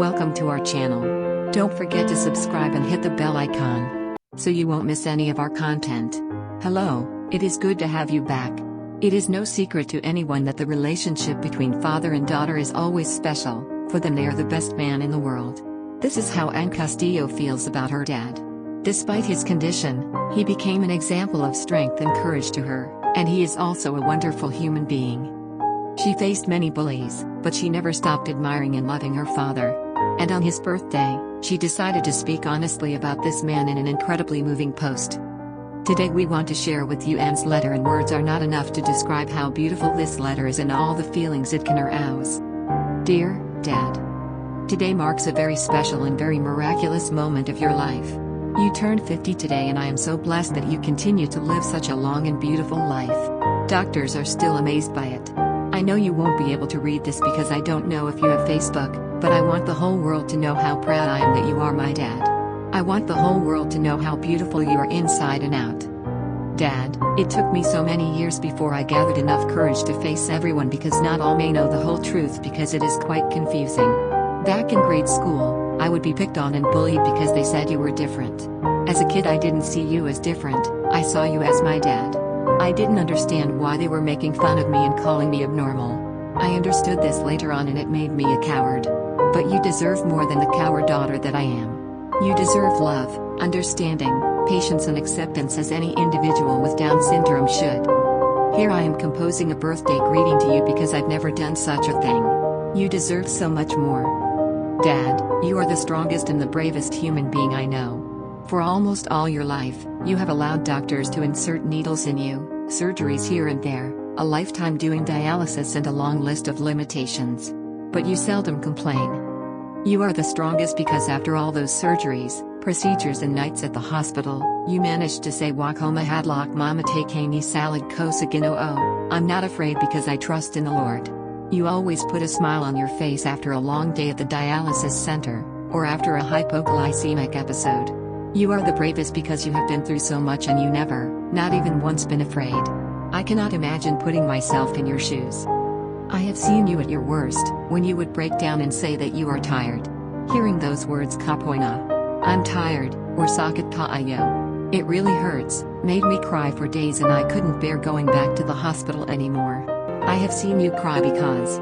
Welcome to our channel. Don't forget to subscribe and hit the bell icon, so you won't miss any of our content. Hello, it is good to have you back. It is no secret to anyone that the relationship between father and daughter is always special. For them they are the best man in the world. This is how Anne Castillo feels about her dad. Despite his condition, he became an example of strength and courage to her, and he is also a wonderful human being. She faced many bullies, but she never stopped admiring and loving her father. And on his birthday, she decided to speak honestly about this man in an incredibly moving post. Today we want to share with you Anne's letter, and words are not enough to describe how beautiful this letter is and all the feelings it can arouse. Dear Dad, today marks a very special and very miraculous moment of your life. You turned 50 today, and I am so blessed that you continue to live such a long and beautiful life. Doctors are still amazed by it. I know you won't be able to read this because I don't know if you have Facebook, but I want the whole world to know how proud I am that you are my dad. I want the whole world to know how beautiful you are inside and out. Dad, it took me so many years before I gathered enough courage to face everyone, because not all may know the whole truth, because it is quite confusing. Back in grade school, I would be picked on and bullied because they said you were different. As a kid I didn't see you as different, I saw you as my dad. I didn't understand why they were making fun of me and calling me abnormal. I understood this later on, and it made me a coward. But you deserve more than the coward daughter that I am. You deserve love, understanding, patience and acceptance as any individual with Down syndrome should. Here I am composing a birthday greeting to you because I've never done such a thing. You deserve so much more. Dad, you are the strongest and the bravest human being I know. For almost all your life, you have allowed doctors to insert needles in you, surgeries here and there, a lifetime doing dialysis and a long list of limitations. But you seldom complain. You are the strongest because after all those surgeries, procedures and nights at the hospital, you managed to say Wakoma hadlock mama takeni salad kosagino oh, I'm not afraid because I trust in the Lord. You always put a smile on your face after a long day at the dialysis center, or after a hypoglycemic episode. You are the bravest because you have been through so much and you never, not even once, been afraid. I cannot imagine putting myself in your shoes. I have seen you at your worst, when you would break down and say that you are tired. Hearing those words kapoina, I'm tired, or sakit kaayo, it really hurts, made me cry for days, and I couldn't bear going back to the hospital anymore. I have seen you cry because